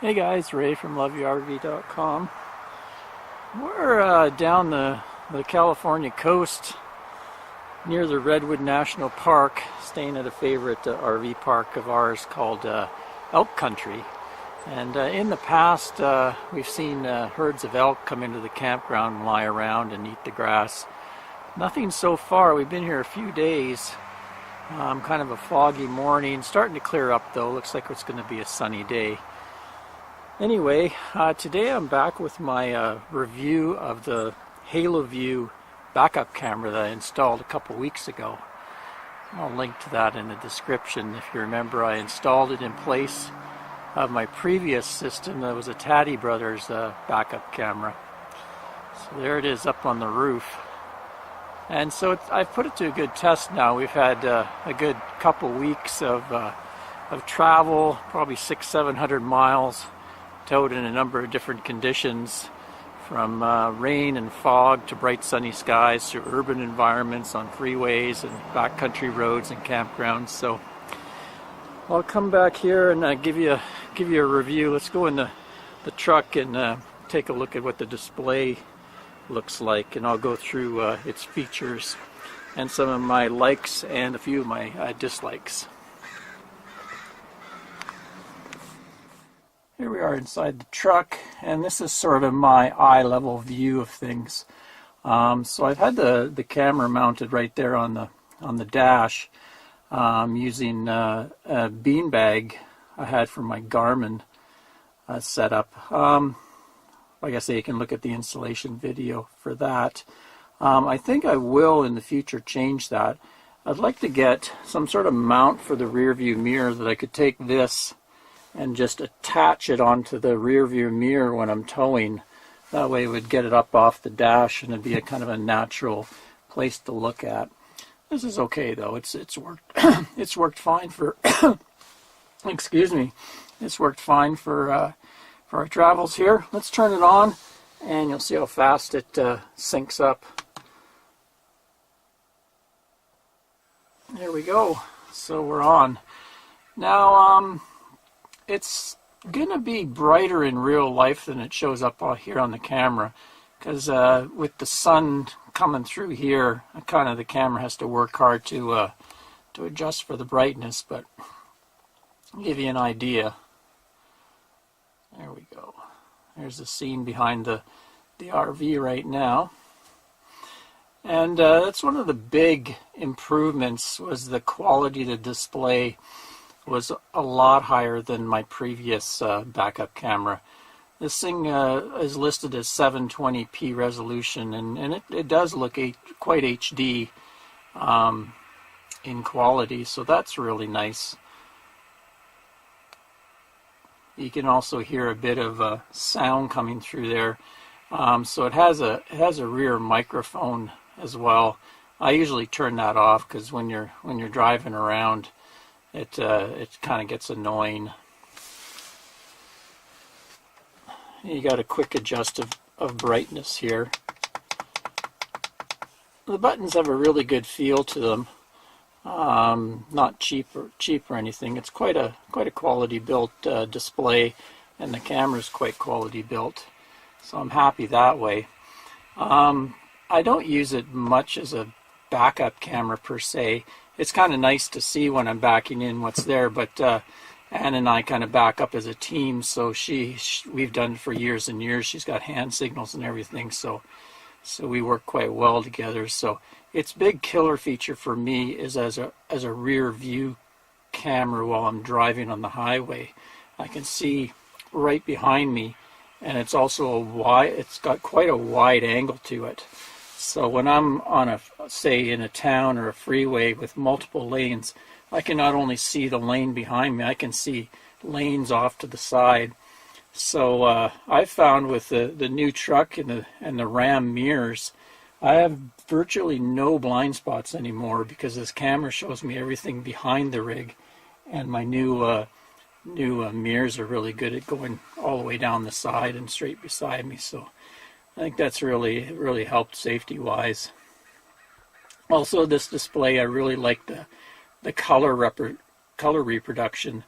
Hey guys, Ray from LoveYourRV.com. We're down the California coast near the Redwood National Park, staying at a favorite RV park of ours called Elk Country. And in the past, we've seen herds of elk come into the campground and lie around and eat the grass. Nothing so far. We've been here a few days. Kind of a foggy morning, starting to clear up though. Looks like it's going to be a sunny day. Anyway, today I'm back with my review of the Haloview backup camera that I installed a couple weeks ago. I'll link to that in the description. If you remember, I installed it in place of my previous system that was a Taddy Brothers backup camera. So there it is up on the roof. And so I've put it to a good test now. We've had a good couple weeks of travel, probably 600-700 miles, towed in a number of different conditions, from rain and fog to bright sunny skies, to urban environments on freeways and backcountry roads and campgrounds. So I'll come back here and give you a review. Let's go in the truck and take a look at what the display looks like, and I'll go through its features and some of my likes and a few of my dislikes. Here we are inside the truck, and this is sort of my eye-level view of things. So I've had the camera mounted right there on the dash, using a beanbag I had from my Garmin setup. Like I say, you can look at the installation video for that. I think I will in the future change that. I'd like to get some sort of mount for the rear view mirror that I could take this and just attach it onto the rear view mirror when I'm towing. That way it would get it up off the dash and it'd be a kind of a natural place to look at. This is okay though. It's worked it's worked fine for excuse me. It's worked fine for our travels here. Let's turn it on and you'll see how fast it syncs up. There we go. So we're on. Now it's gonna be brighter in real life than it shows up here on the camera, because with the sun coming through here, kind of the camera has to work hard to adjust for the brightness. But I'll give you an idea. There we go. There's the scene behind the RV right now. And that's one of the big improvements, was the quality of the display was a lot higher than my previous backup camera. This thing is listed as 720p resolution, and it does look quite HD in quality, so that's really nice. You can also hear a bit of sound coming through there. So it has a rear microphone as well. I usually turn that off because when you're driving around, it kind of gets annoying. You got a quick adjust of brightness here. The buttons have a really good feel to them. Not cheap or anything. It's quite a quality built display, and the camera's quite quality built. So I'm happy that way. I don't use it much as a backup camera per se. It's kind of nice to see when I'm backing in what's there, but Ann and I kind of back up as a team, so we've done it for years and years. She's got hand signals and everything, so we work quite well together. So its big killer feature for me is as a rear view camera while I'm driving on the highway. I can see right behind me, and it's also it's got quite a wide angle to it. So when I'm on say in a town or a freeway with multiple lanes, I can not only see the lane behind me, I can see lanes off to the side. So I found with the new truck and the Ram mirrors, I have virtually no blind spots anymore, because this camera shows me everything behind the rig, and my new mirrors are really good at going all the way down the side and straight beside me. So I think that's really helped safety wise. Also, this display, I really like the color reproduction.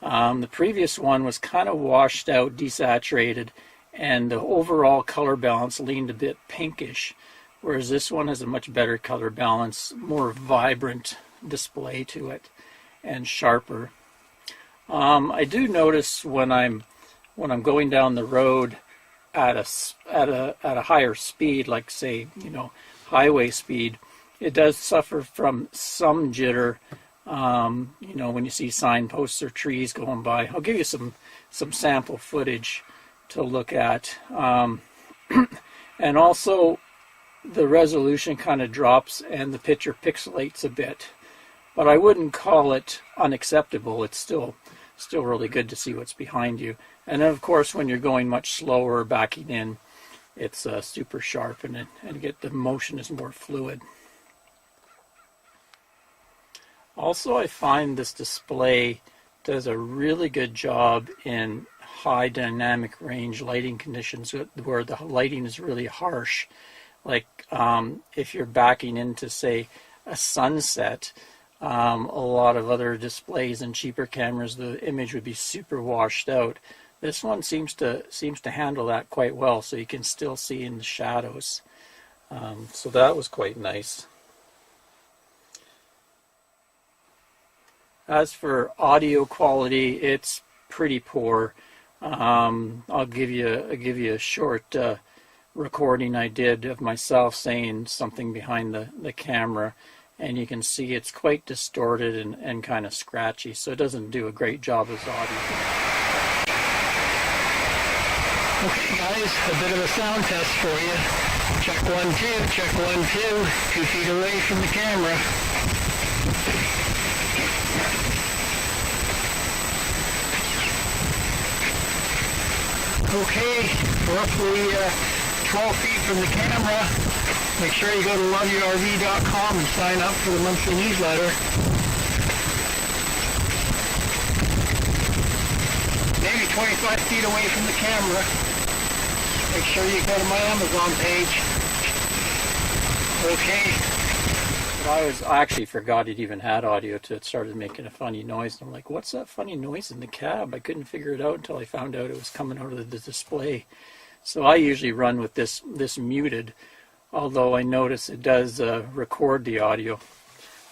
The previous one was kind of washed out, desaturated, and the overall color balance leaned a bit pinkish, whereas this one has a much better color balance, more vibrant display to it, and sharper. I do notice when I'm going down the road at a higher speed, like say, highway speed, it does suffer from some jitter. When you see signposts or trees going by. I'll give you some sample footage to look at. And also the resolution kind of drops and the picture pixelates a bit. But I wouldn't call it unacceptable. It's still really good to see what's behind you. And then of course when you're going much slower, backing in, it's super sharp and the motion is more fluid. Also, I find this display does a really good job in high dynamic range lighting conditions where the lighting is really harsh. Like if you're backing into, say, a sunset, a lot of other displays and cheaper cameras, the image would be super washed out. This one seems to handle that quite well, so you can still see in the shadows. So that was quite nice. As for audio quality, it's pretty poor. I'll give you a short recording I did of myself saying something behind the camera, and you can see it's quite distorted and kind of scratchy, so it doesn't do a great job as audio. Okay guys, a bit of a sound test for you. Check 1, 2, check 1, 2, 2 feet away from the camera. Okay, roughly 12 feet from the camera. Make sure you go to halovieurv.com and sign up for the monthly newsletter. Maybe 25 feet away from the camera. Make sure you go to my Amazon page. Okay. I actually forgot it even had audio till it started making a funny noise. I'm like, what's that funny noise in the cab? I couldn't figure it out until I found out it was coming out of the display. So I usually run with this muted, although I notice it does record the audio.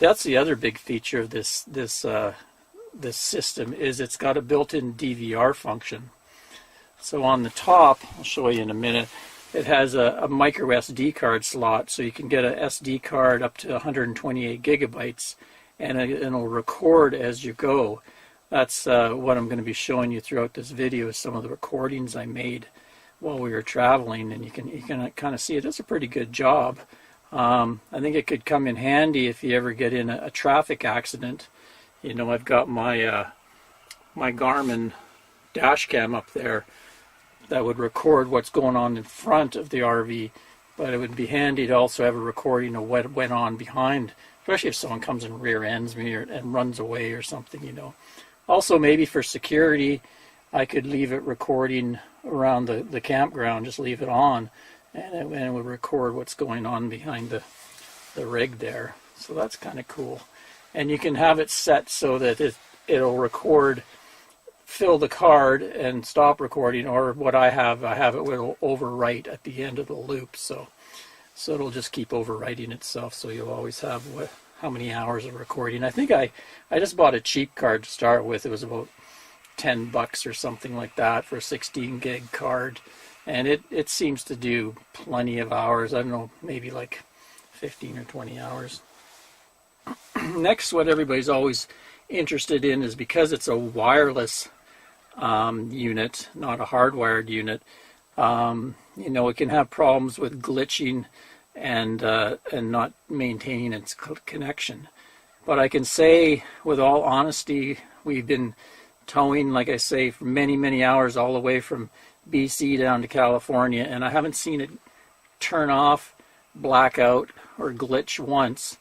That's the other big feature of this system, is it's got a built-in DVR function. So on the top, I'll show you in a minute, it has a micro SD card slot, so you can get a SD card up to 128 gigabytes, and it'll record as you go. That's what I'm going to be showing you throughout this video, is some of the recordings I made while we were traveling, and you can kind of see it does a pretty good job. I think it could come in handy if you ever get in a traffic accident. I've got my my Garmin dash cam up there that would record what's going on in front of the RV, but it would be handy to also have a recording of what went on behind, especially if someone comes and rear ends me and runs away or something, Also, maybe for security, I could leave it recording around the campground, just leave it on, and it would record what's going on behind the rig there. So that's kind of cool. And you can have it set so that it'll record, fill the card and stop recording, or what I have it will overwrite at the end of the loop, so it'll just keep overwriting itself, so you'll always have how many hours of recording. I think I just bought a cheap card to start with. It was about $10 or something like that for a 16 gig card, and it seems to do plenty of hours. I don't know, maybe like 15 or 20 hours. Next, what everybody's always interested in is, because it's a wireless unit, not a hardwired unit, it can have problems with glitching and not maintaining its connection. But I can say with all honesty, we've been towing, like I say, for many hours all the way from BC down to California, and I haven't seen it turn off, black out, or glitch once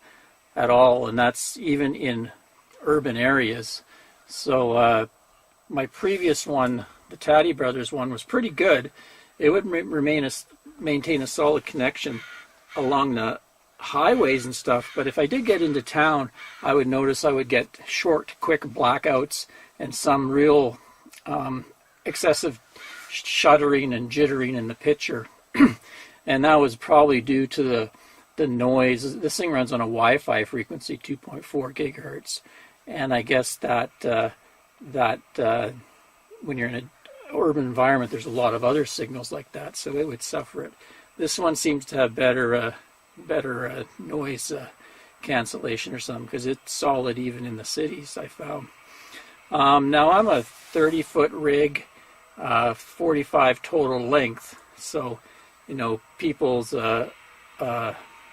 at all, and that's even in urban areas. So my previous one, the Taddy Brothers one, was pretty good. It would maintain a solid connection along the highways and stuff, but if I did get into town, I would notice I would get short, quick blackouts and some real excessive shuddering and jittering in the picture. And that was probably due to the noise. This thing runs on a Wi-Fi frequency, 2.4 gigahertz. And I guess that when you're in an urban environment, there's a lot of other signals like that, so it would suffer it. This one seems to have better noise cancellation or something, because it's solid even in the cities, I found. Now I'm a 30-foot rig, 45 total length, so people's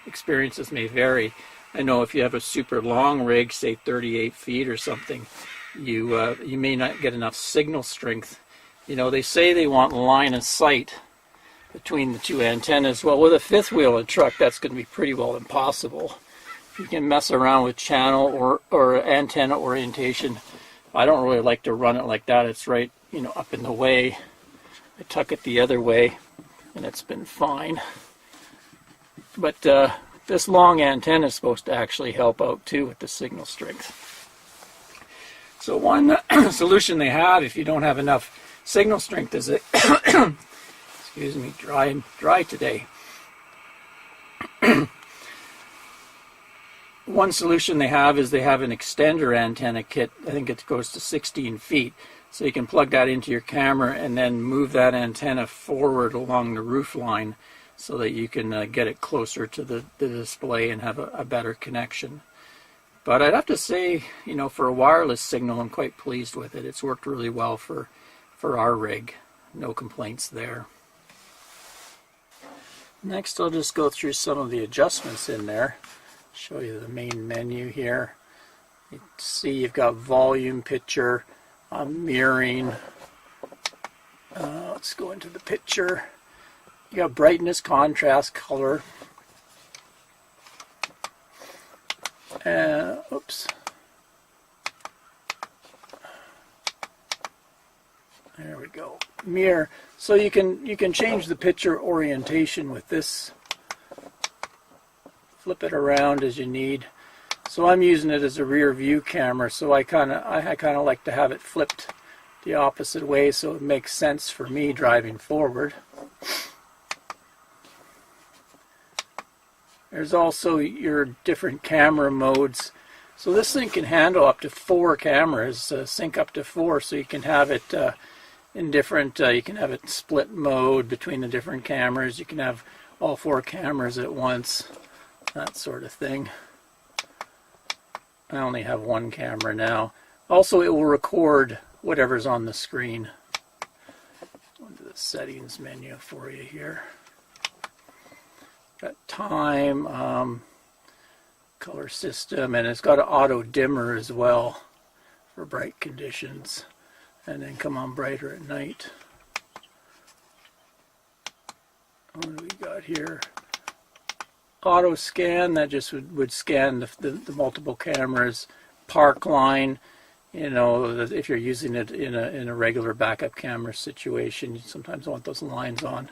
experiences may vary. I know if you have a super long rig, say 38 feet or something, you may not get enough signal strength. They say they want line of sight between the two antennas. Well, with a fifth wheel in a truck, that's going to be pretty well impossible. You can mess around with channel or antenna orientation. I don't really like to run it like that. It's right, up in the way. I tuck it the other way, and it's been fine. But this long antenna is supposed to actually help out too with the signal strength. So one solution they have if you don't have enough signal strength is it excuse me, dry today. One solution they have is they have an extender antenna kit. I think it goes to 16 feet. So you can plug that into your camera and then move that antenna forward along the roof line so that you can get it closer to the display and have a better connection. But I'd have to say, for a wireless signal, I'm quite pleased with it. It's worked really well for our rig. No complaints there. Next, I'll just go through some of the adjustments in there. Show you the main menu here. You see you've got volume, picture, mirroring. Let's go into the picture. You got brightness, contrast, color. Oops. There we go. Mirror. So you can change the picture orientation with this. Flip it around as you need. So I'm using it as a rear view camera, so I kind of like to have it flipped the opposite way so it makes sense for me driving forward. There's also your different camera modes. So this thing can handle up to 4 cameras, sync up to 4, so you can have it in different, you can have it split mode between the different cameras. You can have all 4 cameras at once, that sort of thing. I only have 1 camera now. Also, it will record whatever's on the screen. Go into the settings menu for you here. Got time, color system, and it's got an auto dimmer as well for bright conditions, and then come on brighter at night. What do we got here? Auto scan, that just would scan the multiple cameras. Park line, if you're using it in a regular backup camera situation, you sometimes want those lines on.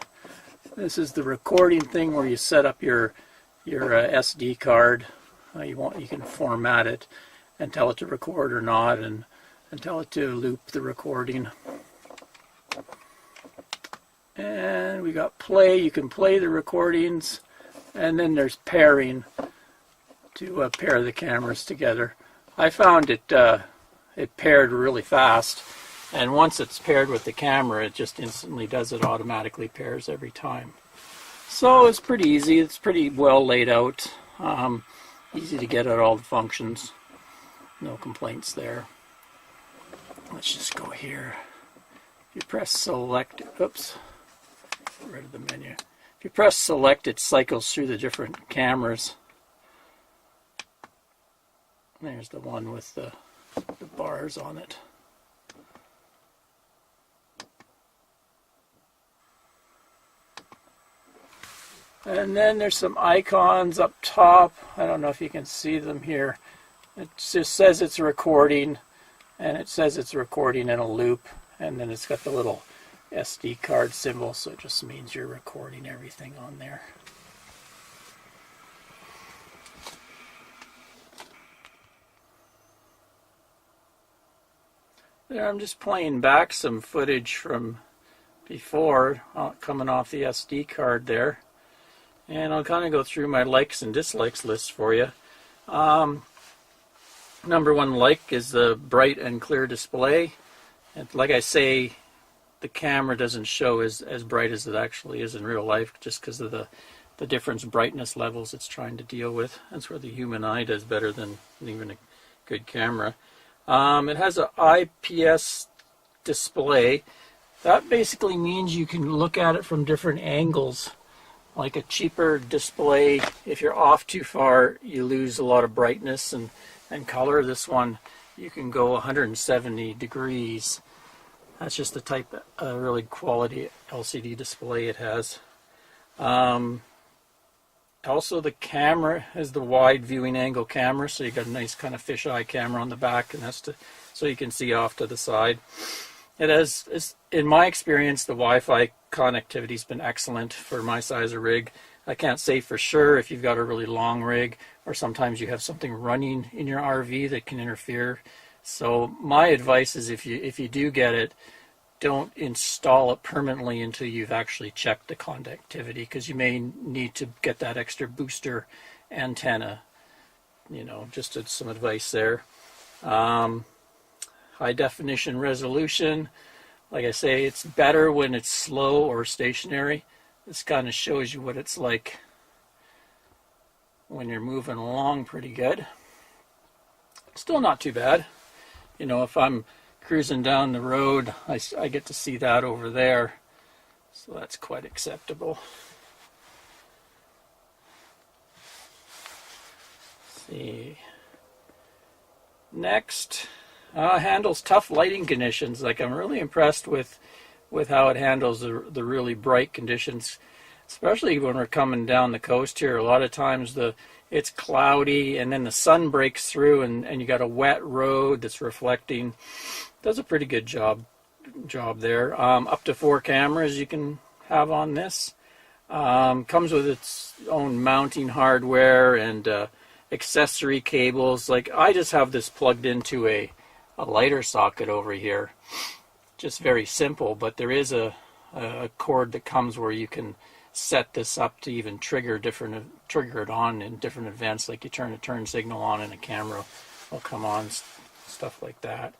This is the recording thing where you set up your SD card. You can format it and tell it to record or not, and tell it to loop the recording. And we got play. You can play the recordings, and then there's pairing to pair the cameras together. I found it paired really fast. And once it's paired with the camera, it just instantly does it, automatically pairs every time. So it's pretty easy. It's pretty well laid out. Easy to get at all the functions. No complaints there. Let's just go here. If you press select, oops, get rid of the menu. If you press select, it cycles through the different cameras. There's the one with the bars on it. And then there's some icons up top. I don't know if you can see them here. It just says it's recording, and it says it's recording in a loop, and then it's got the little SD card symbol, so it just means you're recording everything on there. There, I'm just playing back some footage from before, coming off the SD card there. And I'll kind of go through my likes and dislikes list for you. Number one like is the bright and clear display. And like I say, the camera doesn't show as bright as it actually is in real life, just because of the different brightness levels it's trying to deal with. That's where the human eye does better than even a good camera. It has an IPS display. That basically means you can look at it from different angles. Like a cheaper display, if you're off too far, you lose a lot of brightness and color. This one, you can go 170 degrees. That's just the type of really quality LCD display it has. Also, the camera is the wide viewing angle camera, so you got a nice kind of fisheye camera on the back, and that's so you can see off to the side. It has, in my experience, the Wi-Fi connectivity's been excellent for my size of rig. I can't say for sure if you've got a really long rig, or sometimes you have something running in your RV that can interfere. So my advice is if you do get it, don't install it permanently until you've actually checked the connectivity, because you may need to get that extra booster antenna. You know, just some advice there. High definition resolution. Like I say, it's better when it's slow or stationary. This kind of shows you what it's like when you're moving along pretty good. Still not too bad. You know, if I'm cruising down the road, I get to see that over there. So that's quite acceptable. Let's see. Next, handles tough lighting conditions. Like, I'm really impressed with how it handles the really bright conditions, especially when we're coming down the coast here. A lot of times it's cloudy and then the sun breaks through and you got a wet road that's reflecting. Does a pretty good job there. Up to 4 cameras you can have on this. Comes with its own mounting hardware and accessory cables. Like, I just have this plugged into a lighter socket over here. Just very simple, but there is a cord that comes where you can set this up to even trigger it on in different events. Like, you turn a turn signal on and a camera will come on, stuff like that.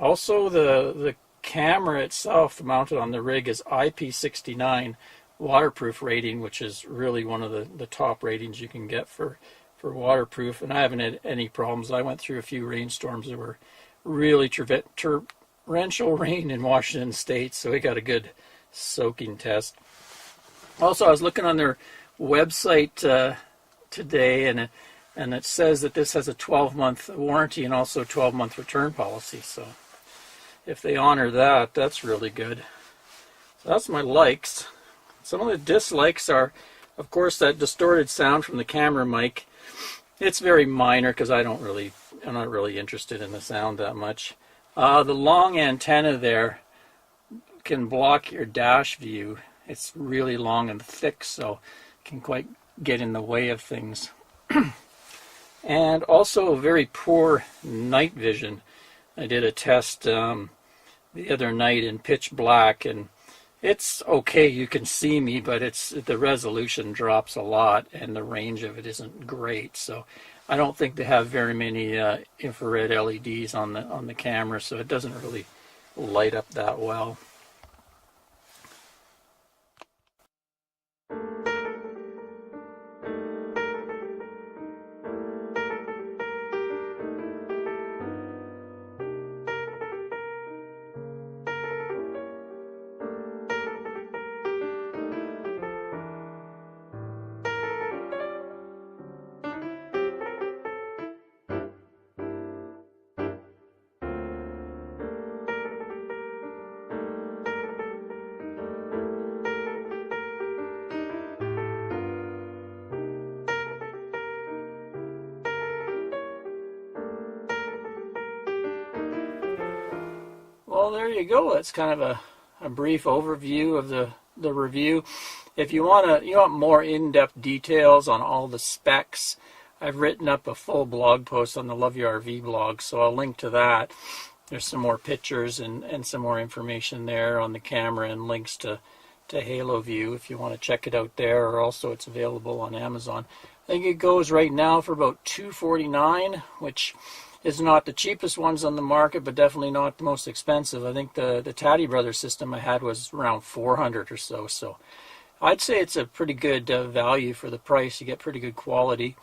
Also, the camera itself mounted on the rig is IP69 waterproof rating, which is really one of the top ratings you can get for waterproof, and I haven't had any problems. I went through a few rainstorms that were really torrential rain in Washington State, so we got a good soaking test. Also, I was looking on their website today, and it says that this has a 12-month warranty and also a 12-month return policy. So if they honor that, that's really good. So that's my likes. Some of the dislikes are, of course, that distorted sound from the camera mic. It's very minor because I'm not really interested in the sound that much. The long antenna there can block your dash view. It's really long and thick, so it can quite get in the way of things. And also very poor night vision. I did a test the other night in pitch black, and it's okay, you can see me, but the resolution drops a lot and the range of it isn't great. So I don't think they have very many infrared LEDs on the camera, so it doesn't really light up that well. Well, there you go. That's kind of a brief overview of the review. If you want more in-depth details on all the specs, I've written up a full blog post on the Love Your RV blog, so I'll link to that. there's some more pictures and some more information there on the camera and links to Haloview if you want to check it out there, or also it's available on Amazon. I think it goes right now for about $249, which is not the cheapest ones on the market, but definitely not the most expensive. I think the Taddy Brothers system I had was around $400 or so. So I'd say it's a pretty good value for the price. You get pretty good quality.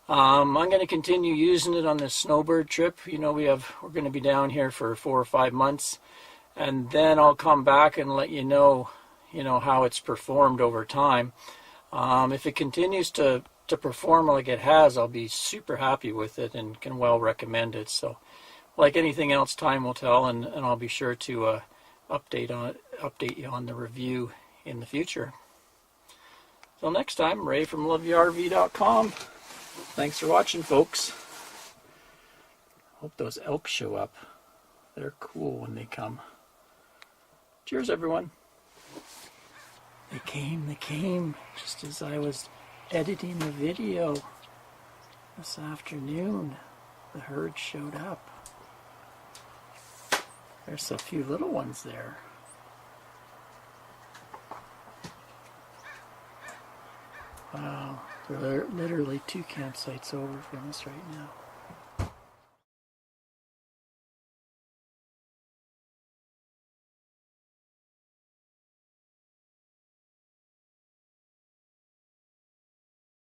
I'm going to continue using it on this snowbird trip. You know, we're going to be down here for 4 or 5 months, and then I'll come back and let you know how it's performed over time. If it continues to perform like it has, I'll be super happy with it and can well recommend it. So, like anything else, time will tell, and I'll be sure to update you on the review in the future. Till next time, Ray from HalovieWRV.com. Thanks for watching, folks. Hope those elk show up. They're cool when they come. Cheers, everyone. They came just as I was editing the video this afternoon. The herd showed up. There's a few little ones there. Wow, there are literally 2 campsites over from us right now.